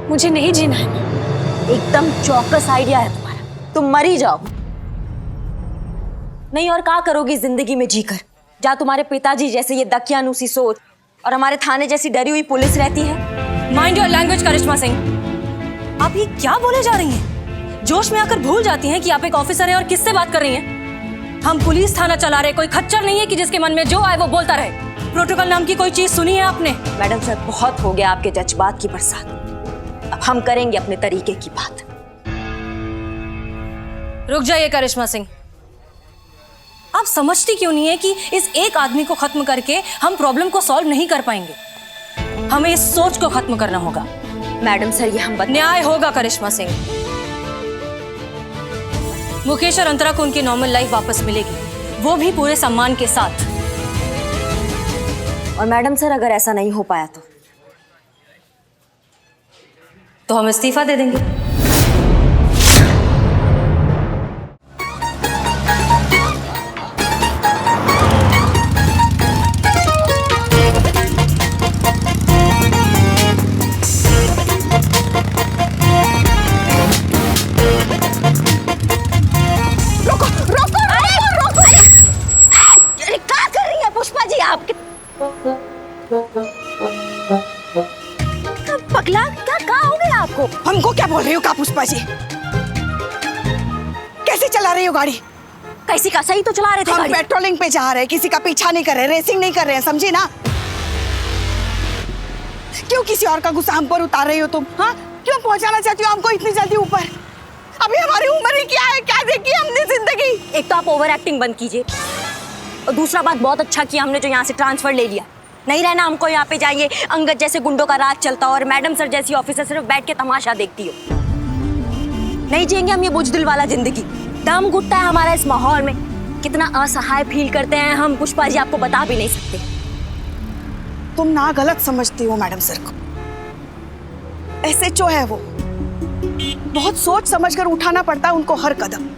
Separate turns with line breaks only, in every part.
मुझे नहीं जीना है।
एकदम चौकस आइडिया है तुम्हारा, तुम मर ही जाओ। नहीं और क्या करोगी जिंदगी में जीकर, जहाँ तुम्हारे पिताजी जैसे ये दकियानूसी सोच और हमारे थाने जैसी डरी हुई पुलिस रहती है।
माइंड योर लैंग्वेज करिश्मा सिंह। आप ये क्या बोले जा रही हैं? जोश में आकर भूल जाती हैं कि आप एक ऑफिसर हैं और किससे बात कर रही हैं। हम पुलिस थाना चला रहे, कोई खच्चर नहीं है कि जिसके मन में जो आए वो बोलता रहे। प्रोटोकॉल नाम की कोई चीज सुनी है आपने?
मैडम सर, बहुत हो गया आपके जज्बात की बरसात, अब हम करेंगे अपने तरीके की बात।
रुक जाइए करिश्मा सिंह, आप समझती क्यों नहीं है कि इस एक आदमी को खत्म करके हम प्रॉब्लम को सॉल्व नहीं कर पाएंगे। हमें इस सोच को खत्म करना होगा।
मैडम सर, ये हम
न्याय होगा करिश्मा सिंह। मुकेश और अंतरा को उनकी नॉर्मल लाइफ वापस मिलेगी, वो भी पूरे सम्मान के साथ।
और मैडम सर, अगर ऐसा नहीं हो पाया
तो हम इस्तीफा दे देंगे।
पगला, क्या हो गया आपको?
हमको क्या बोल रही हो पुष्पा जी? कैसे चला रही हो गाड़ी?
कैसी का सही तो चला रहे थे।
हम पेट्रोलिंग पे जा रहे हैं, किसी का पीछा नहीं कर रहे, रेसिंग नहीं कर रहे हैं, समझी ना? क्यों किसी और का गुस्सा हम पर उतार रही हो तुम? हाँ, क्यों पहुंचाना चाहती हो हमको इतनी जल्दी ऊपर? अभी हमारी उम्र ही क्या है, क्या देखी हमने जिंदगी?
एक तो आप ओवर एक्टिंग बंद कीजिए, और दूसरा बात, बहुत अच्छा किया हमने जो यहाँ से ट्रांसफर ले लिया। नहीं रहना हमको यहाँ पे, जाइए अंगद जैसे गुंडों का राज चलता और मैडम सर जैसी ऑफिसर सिर्फ बैठ के तमाशा देखती हो। नहीं जिएंगे हम ये बुजदिल वाला जिंदगी। दम घुटता है हमारा इस माहौल में, कितना असहाय फील करते हैं हम, पुष्पा जी आपको बता भी नहीं सकते।
तुम ना गलत समझती हो मैडम सर को। SHO है वो, बहुत सोच समझ कर उठाना पड़ता है उनको हर कदम।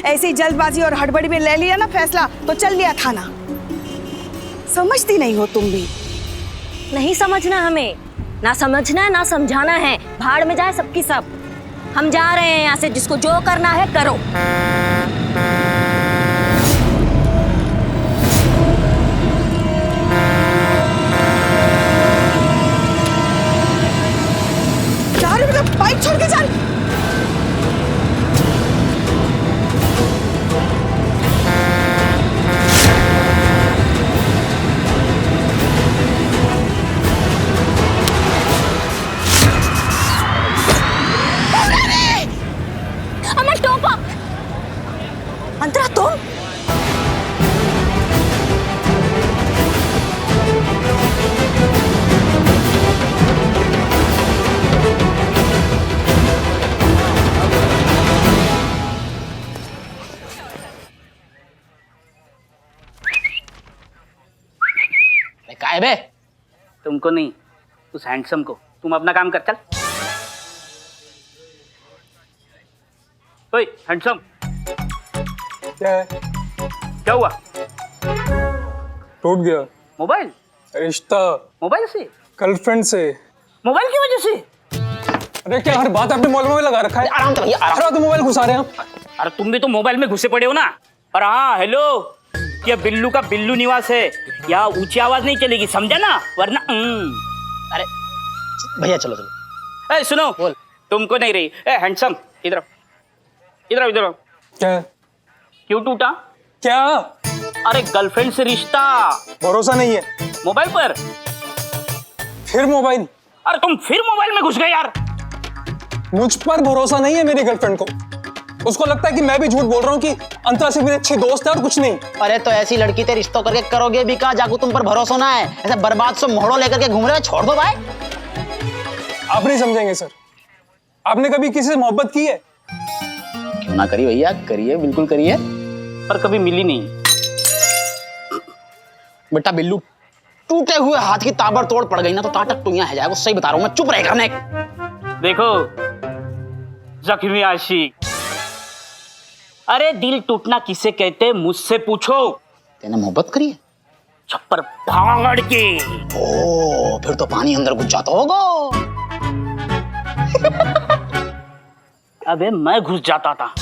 ऐसी जल्दबाजी और हड़बड़ी में ले लिया ना फैसला तो चल लिया थाना। समझती नहीं हो तुम भी।
नहीं समझना हमें, ना समझना है ना समझाना है, भाड़ में जाए सबकी सब। हम जा रहे हैं यहाँ से, जिसको जो करना है करो।
जा रहे हो? बाइक छोड़ के जा रहे?
अंतरा तुम?
काय बे? तुमको नहीं, उस हैंडसम को। तुम अपना काम कर, चल। ओए हैंडसम,
क्या है?
क्या हुआ?
टूट गया
मोबाइल?
रिश्ता।
मोबाइल से?
गर्लफ्रेंड से।
मोबाइल की वजह से?
अरे क्या हर बात आपने मोबाइल में लगा रखा है?
आराम से भैया, आराम।
तो मोबाइल घुसा रहे हैं।
अरे तुम भी तो मोबाइल में घुसे पड़े हो ना। और हाँ, हेलो, ये बिल्लू का बिल्लू निवास है, यहाँ ऊंची आवाज नहीं चलेगी, समझा ना? वरना
अरे भैया चलो चलो।
ए सुनो, बोल। तुमको नहीं रही। ए हैंडसम, इधर इधर इधर।
क्या?
क्यों टूटा?
क्या?
अरे गर्लफ्रेंड से रिश्ता।
भरोसा नहीं है
मोबाइल पर?
फिर मोबाइल?
अरे तुम फिर मोबाइल में घुस गए यार।
मुझ पर भरोसा नहीं है मेरी गर्लफ्रेंड को। उसको लगता है कि मैं भी झूठ बोल रहा हूँ कि अंतरा से मेरी अच्छी दोस्त है और कुछ नहीं।
अरे तो ऐसी लड़की ते रिश्तों करके करोगे भी कहा, जाको तुम पर भरोसा ना है। ऐसे बर्बाद से मोहड़ो लेकर के घूम रहे हो, छोड़ दो भाई।
आप नहीं समझेंगे सर। आपने कभी किसी से मोहब्बत की है?
क्यों ना करिए भैया, करिए, बिल्कुल करिए,
पर कभी मिली नहीं।
बेटा बिल्लू, टूटे हुए हाथ की ताबड़तोड़ पड़ गई ना तो टाटक टुइयां है जाएगा। सही बता रहा हूं मैं, चुप रहेगा मैं।
देखो जख्मी आशिक, अरे दिल टूटना किसे कहते मुझसे पूछो।
तेने मोहब्बत करी है?
छप्पर फाड़ के।
ओ फिर तो पानी अंदर घुस जाता होगा।
अबे मैं घुस जाता था,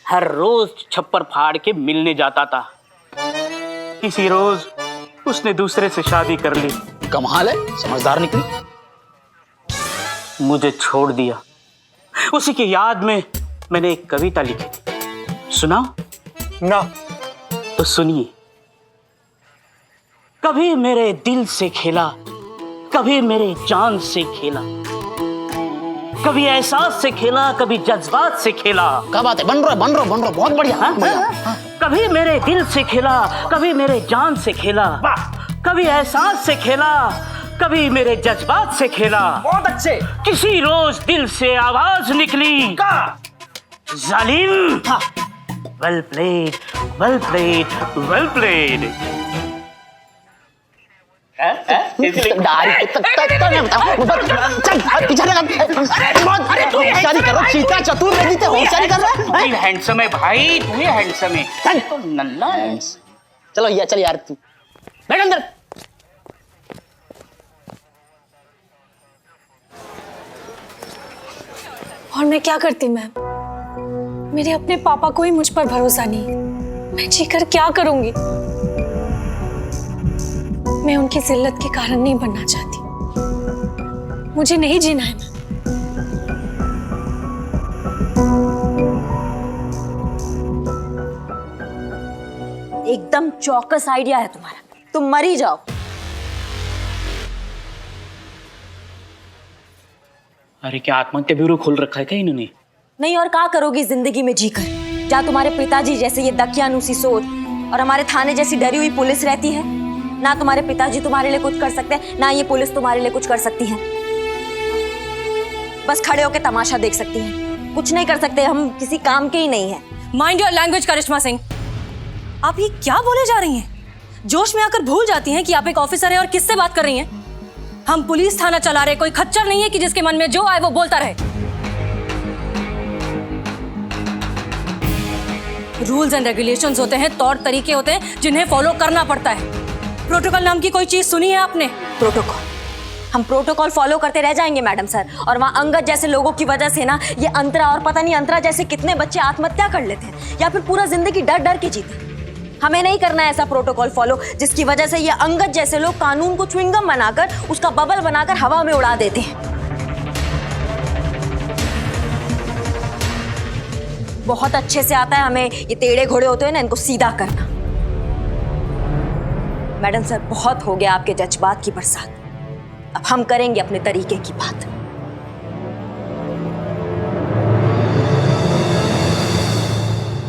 हर रोज छप्पर फाड़ के मिलने जाता था। किसी रोज उसने दूसरे से शादी कर ली,
कमाल है, समझदार निकली।
मुझे छोड़ दिया। उसी की याद में मैंने एक कविता लिखी थी, सुनाओ?
ना।
तो सुनिए। कभी मेरे दिल से खेला, कभी मेरे जान से खेला, कभी एहसास से खेला, कभी जज्बात से खेला।
क्या बात है, बन रहा बहुत बढ़िया।
हाँ? कभी मेरे दिल से खेला, कभी मेरे जान से खेला, कभी एहसास से खेला, कभी मेरे जज्बात से खेला।
बहुत अच्छे।
किसी रोज दिल से आवाज निकली, जालिम। Well played, well played, well played.
होशियारी करो, चीता चतुर नहीं थे, होशियारी कर रहा है।
हैंडसम है भाई, तू ही हैंडसम है। तो नल्ला है।
चलो यार, चल यार, तू बैठ अंदर।
और मैं क्या करती मैम? मेरे अपने पापा को ही मुझ पर भरोसा नहीं। मैं जीकर क्या करूंगी? मैं उनकी जिल्लत के कारण नहीं बनना चाहती। मुझे नहीं जीना है मैम।
एकदम चौकस आइडिया है तुम्हारा, तुम मर ही जाओ।
अरे क्या आत्महत्या ब्यूरो खोल रखा है क्या इन्होंने?
नहीं और क्या करोगी जिंदगी में जीकर? क्या तुम्हारे पिताजी जैसे ये दकियानूसी सोच और हमारे थाने जैसी डरी हुई पुलिस रहती है? ना तुम्हारे पिताजी तुम्हारे लिए कुछ कर सकते हैं, ना ये पुलिस तुम्हारे लिए कुछ कर सकती है। बस खड़े होकर तमाशा देख सकती हैं, कुछ नहीं कर सकते। हम किसी काम के ही नहीं है।
माइंड योर लैंग्वेज करिश्मा सिंह। आप ये क्या बोले जा रही हैं? जोश में आकर भूल जाती हैं कि आप एक ऑफिसर हैं और किससे बात कर रही हैं। हम पुलिस थाना चला रहे, कोई खच्चर नहीं है कि जिसके मन में जो आए वो बोलता रहे। रूल्स एंड रेगुलेशंस होते हैं, तौर तरीके होते हैं जिन्हें फॉलो करना पड़ता है। प्रोटोकॉल नाम की कोई चीज सुनी है आपने?
प्रोटोकॉल? हम प्रोटोकॉल फॉलो करते रह जाएंगे मैडम सर। और वहाँ अंगद जैसे लोगों की वजह से ना ये अंतरा और पता नहीं अंतरा जैसे कितने बच्चे आत्महत्या कर लेते हैं या फिर पूरा जिंदगी डर डर के जीते। हमें नहीं करना है ऐसा प्रोटोकॉल फॉलो जिसकी वजह से ये अंगद जैसे लोग कानून को च्युइंगम बनाकर उसका बबल बनाकर हवा में उड़ा देते हैं। बहुत अच्छे से आता है हमें ये टेढ़े घोड़े होते हैं ना, इनको सीधा करना। मैडम सर बहुत हो गया आपके जज्बात की बरसात, अब हम करेंगे अपने तरीके की बात।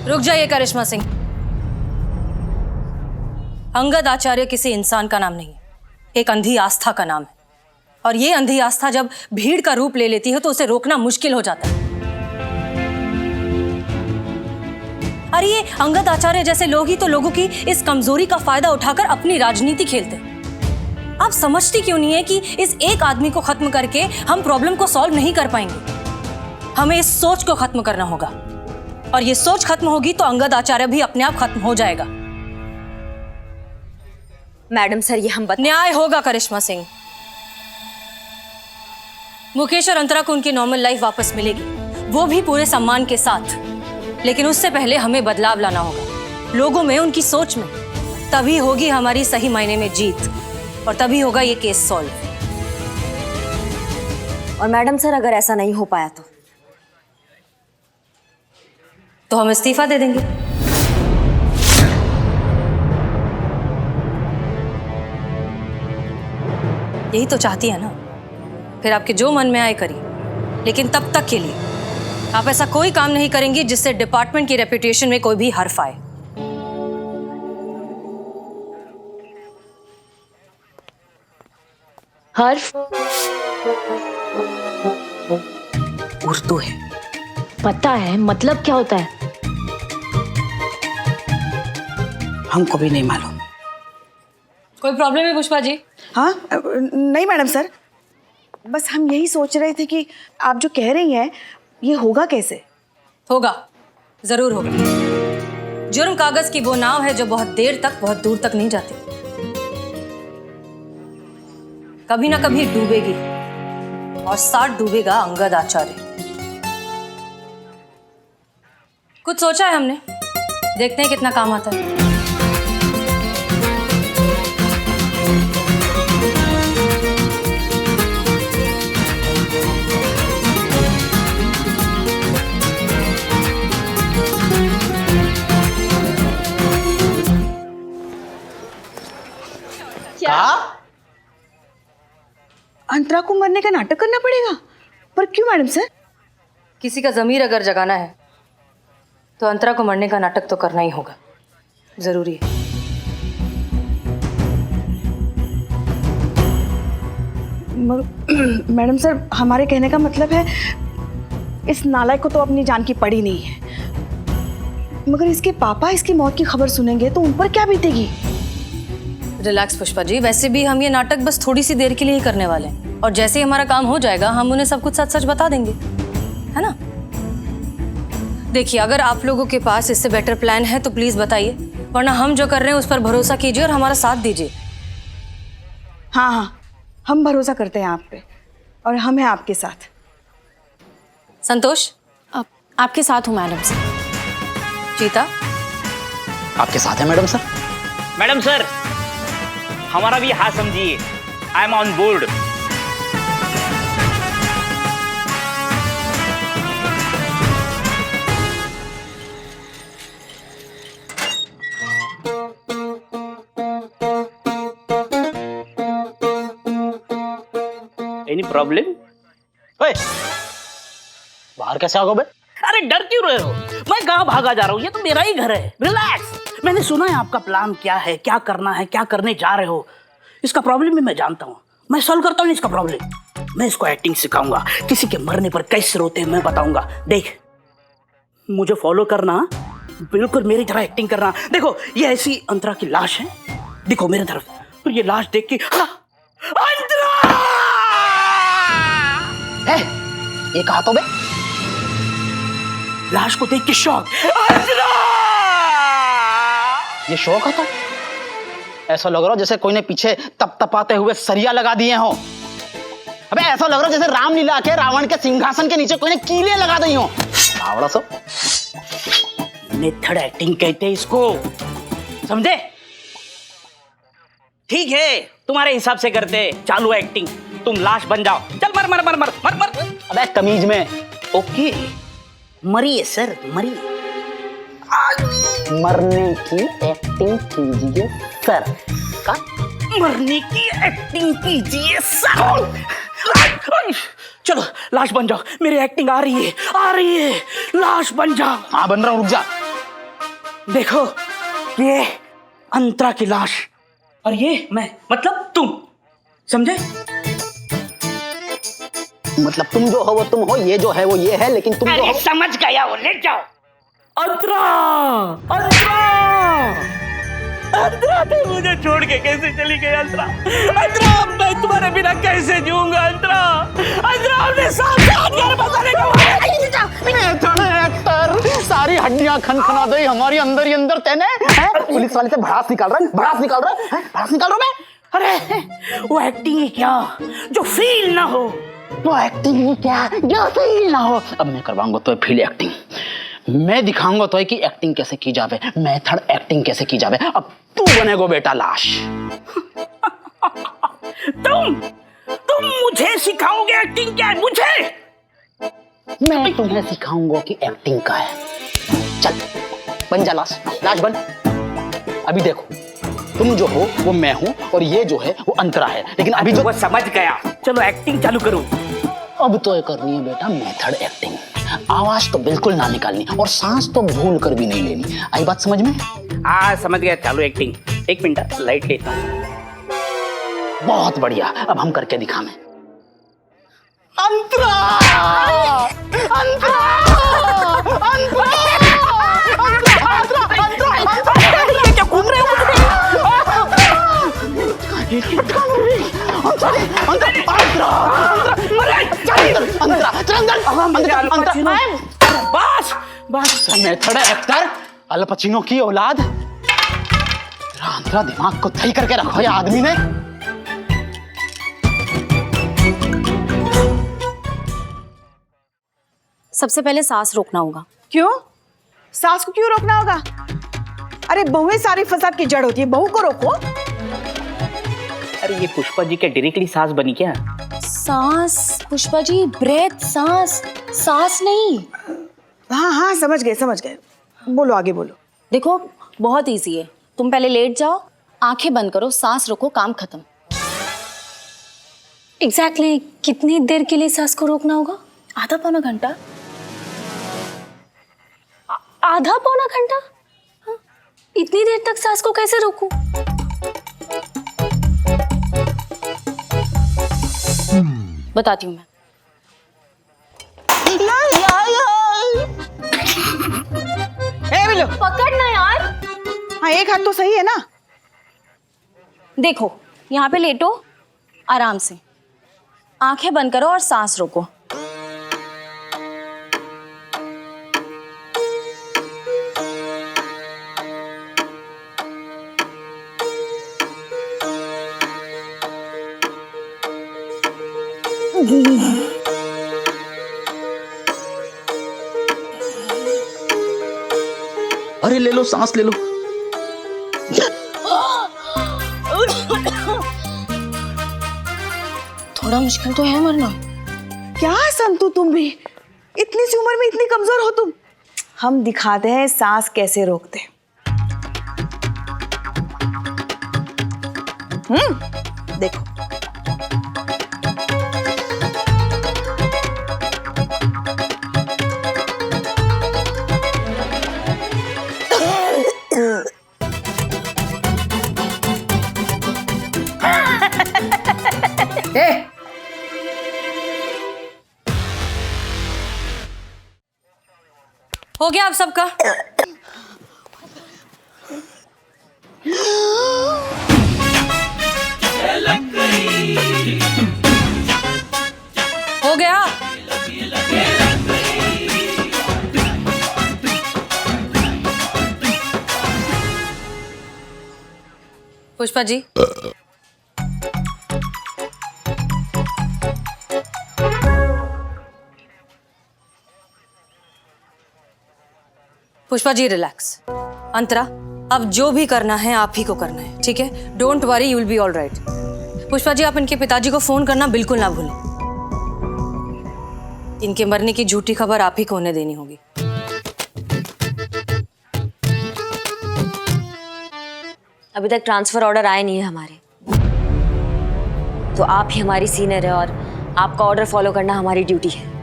रुक जाइए करिश्मा सिंह। अंगद आचार्य किसी इंसान का नाम नहीं है, एक अंधी आस्था का नाम है। और ये अंधी आस्था जब भीड़ का रूप ले लेती है तो उसे रोकना मुश्किल हो जाता है। अरे ये अंगद आचार्य जैसे लोग ही तो लोगों की इस कमजोरी का फायदा उठाकर अपनी राजनीति खेलते हैं। आप समझती क्यों नहीं है कि इस एक आदमी को खत्म करके हम प्रॉब्लम को सॉल्व नहीं कर पाएंगे। हमें इस सोच को खत्म करना होगा, और ये सोच खत्म होगी तो अंगद आचार्य भी अपने आप खत्म हो जाएगा।
मैडम सर ये हम
न्याय होगा करिश्मा सिंह। मुकेश और अंतरा को उनकी नॉर्मल लाइफ वापस मिलेगी, वो भी पूरे सम्मान के साथ। लेकिन उससे पहले हमें बदलाव लाना होगा लोगों में, उनकी सोच में। तभी होगी हमारी सही मायने में जीत, और तभी होगा ये केस सॉल्व।
और मैडम सर अगर ऐसा नहीं हो पाया
तो हम इस्तीफा दे देंगे। यही तो चाहती है ना? फिर आपके जो मन में आए करिए, लेकिन तब तक के लिए आप ऐसा कोई काम नहीं करेंगी जिससे डिपार्टमेंट की रेपुटेशन में कोई भी हर्फ आए।
हर्फ?
उर्दू है।
पता है मतलब क्या होता है?
हमको भी नहीं मालूम।
कोई प्रॉब्लम है पुष्पा जी?
हाँ नहीं मैडम सर, बस हम यही सोच रहे थे कि आप जो कह रही हैं ये होगा कैसे?
होगा, जरूर होगा। जुर्म कागज की वो नाव है जो बहुत देर तक बहुत दूर तक नहीं जाती, कभी ना कभी डूबेगी, और साथ डूबेगा अंगद आचार्य। कुछ सोचा है हमने, देखते हैं कितना काम आता है।
क्या?
अंतरा को मरने का नाटक करना पड़ेगा? पर क्यों मैडम सर?
किसी का जमीर अगर जगाना है तो अंतरा को मरने का नाटक तो करना ही होगा, जरूरी है।
मैडम सर, हमारे कहने का मतलब है इस नालायक को तो अपनी जान की पड़ी नहीं है, मगर इसके पापा इसकी मौत की खबर सुनेंगे तो उन पर क्या बीतेगी?
रिलैक्स पुष्पा जी, वैसे भी हम ये नाटक बस थोड़ी सी देर के लिए ही करने वाले हैं, और जैसे ही हमारा काम हो जाएगा हम उन्हें सब कुछ सच सच बता देंगे, है ना? देखिए, अगर आप लोगों के पास इससे बेटर प्लान है तो प्लीज बताइए, वरना हम जो कर रहे हैं उस पर भरोसा कीजिए और हमारा साथ दीजिए।
हाँ हाँ, हम भरोसा करते हैं आप पे और हम हैं आपके साथ।
संतोष, आपके साथ हूँ मैडम सर। चीता,
आपके साथ है मैडम सर।
मैडम सर, हमारा भी हाथ समझिए, I am on board. Any problem?
ओए, बाहर कैसे आ गए बे?
अरे डर क्यों रहे हो? मैं कहाँ भागा जा रहा हूँ, ये तो मेरा ही घर है। रिलैक्स। मैंने सुना है आपका प्लान क्या है, क्या करना है, क्या करने जा रहे हो। इसका प्रॉब्लम भी मैं जानता हूँ, मैं सॉल्व करता हूँ इसका प्रॉब्लम। मैं इसको एक्टिंग सिखाऊंगा, किसी के मरने पर कैसे रोते हैं मैं बताऊंगा। देख, मुझे फॉलो करना, बिल्कुल मेरी तरह एक्टिंग करना। देखो, ये ऐसी अंतरा की लाश है, देखो मेरी तरफ, तो ये लाश देख के अंतरा!
है, ये कहा तो बे?
लाश को देख के शॉक। अंतरा!
ये शौक होता? ऐसा लग रहा हो जैसे कोई ने पीछे तप तपाते हुए सरिया लगा दिए हो। अबे ऐसा लग रहा है जैसे रामलीला के रावण के सिंहासन के नीचे कोई ने कीले लगा दी हो। आवड़ा सब
मेथड एक्टिंग कहते हैं इसको, समझे? ठीक है, तुम्हारे हिसाब से करते, चालू एक्टिंग। तुम लाश बन जाओ, चल मर मर मर मर मर मर।
अबे तमीज में।
ओके, मरिए सर, मरिए।
मरने की एक्टिंग कीजिए सर। का?
मरने की एक्टिंग कीजिए सर। चलो लाश बन जाओ, मेरी एक्टिंग आ रही है, आ रही है। लाश बन जाओ।
हाँ बन रहा हूँ, रुक जा।
देखो, ये अंतरा की लाश और ये मैं, मतलब तुम, समझे?
मतलब तुम जो हो वो तुम हो, ये जो है वो ये है, लेकिन तुम जो हो।
समझ गया, वो ले जाओ। अंतरा, अंतरा, अंतरा, तू मुझे छोड़ के कैसे चली गई? अंतरा, अंतरा, मैं तुम्हारे बिना कैसे जीऊंगा? अंतरा, अंतरा, हमने साथ साथ घर बसाने का
एक्टर, सारी हड्डियां खनखना दई हमारी अंदर ही अंदर। तेने पुलिस वाले से भड़ास निकाल रहा है, भड़ास निकाल रहा है, भड़ास निकाल रहा मैं।
अरे वो एक्टिंग ही क्या जो फील ना हो।
वो एक्टिंग ही क्या जो फील ना हो। अब मैं करवाऊंगा तो फील एक्टिंग, मैं दिखाऊंगा तो कि एक्टिंग कैसे की जावे, मेथड एक्टिंग कैसे की जावे। अब तू बनेगो बेटा लाश।
तुम मुझे सिखाओगे एक्टिंग क्या है? मुझे?
मैं तुम्हें सिखाऊंगा कि एक्टिंग का है। चल बन जा लाश, लाश बन। अभी देखो, तुम जो हो वो मैं हूं और ये जो है वो अंतरा है, लेकिन अभी जो
वो समझ गया। चलो एक्टिंग चालू करो।
अब तो ये करनी है बेटा मेथड एक्टिंग। आवाज तो बिल्कुल ना निकालनी और सांस तो भूल कर भी नहीं लेनी। आई बात समझ में?
हाँ समझ गया, चालू एक्टिंग। एक मिनट लाइट लेता हूँ।
बहुत बढ़िया, अब हम करके दिखाएं। अंतरा! अंतरा! अंतरा!
ये क्या घूम रहे हो? बस बस,
मेथड एक्टर, अल पचिनो की औलाद। अंतरा दिमाग को सही करके रखो ये आदमी ने।
सबसे पहले सांस रोकना होगा।
क्यों? सास को क्यों रोकना होगा? अरे बहुएं सारी फसाद की जड़ होती है, बहू को रोको।
अरे ये पुष्पा जी क्या डायरेक्टली सास बनी क्या?
सांस पुष्पा जी, ब्रेथ, सांस, सांस नहीं।
हाँ हाँ समझ गए। बोलो आगे बोलो।
देखो बहुत इजी है, तुम पहले लेट जाओ, आंखें बंद करो, सांस रोको, काम खत्म।
एग्जैक्टली कितनी देर के लिए सांस को रोकना होगा?
आधा पौना घंटा।
आधा पौना घंटा? हाँ, इतनी देर तक सांस को कैसे रोकूं?
बताती हूँ मैं।
पकड़ना यार।
हाँ एक हाथ तो सही है ना।
देखो यहाँ पे लेटो, आराम से आंखें बंद करो और सांस रोको।
अरे ले लो, सांस ले लो।
थोड़ा मुश्किल तो है मरना।
क्या संतु तुम भी, इतनी सी उम्र में इतनी कमजोर हो तुम। हम दिखाते हैं सांस कैसे रोकते। देखो
हो गया आप सबका? हो गया? पुष्पा जी, पुष्पा जी रिलैक्स। अंतरा, अब जो भी करना है आप ही को करना है, ठीक है? Don't worry, you will be all right. Pushpa ji, आप इनके पिताजी को फोन करना बिल्कुल ना भूलें। इनके मरने की झूठी खबर आप ही को उन्हें देनी होगी।
अभी तक ट्रांसफर ऑर्डर आए नहीं है हमारे, तो आप ही हमारी सीनियर है और आपका ऑर्डर फॉलो करना हमारी ड्यूटी है।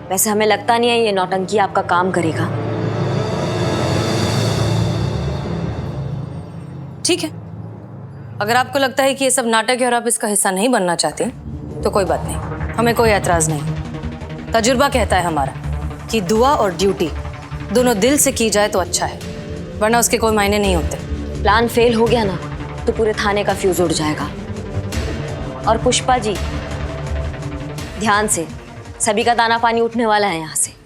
वैसे हमें लगता नहीं है ये नौटंकी आपका काम करेगा।
ठीक है, अगर आपको लगता है कि ये सब नाटक है और आप इसका हिस्सा नहीं बनना चाहते तो कोई बात नहीं, हमें कोई एतराज नहीं। तजुर्बा कहता है हमारा कि दुआ और ड्यूटी दोनों दिल से की जाए तो अच्छा है, वरना उसके कोई मायने नहीं होते।
प्लान फेल हो गया ना तो पूरे थाने का फ्यूज उड़ जाएगा। और पुष्पा जी, ध्यान से, सभी का दाना पानी उठने वाला है यहाँ से।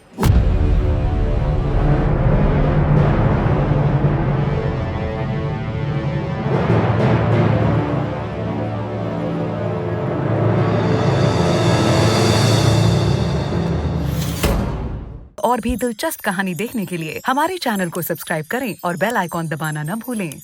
और भी दिलचस्प कहानी देखने के लिए हमारे चैनल को सब्सक्राइब करें और बेल आइकॉन दबाना न भूलें।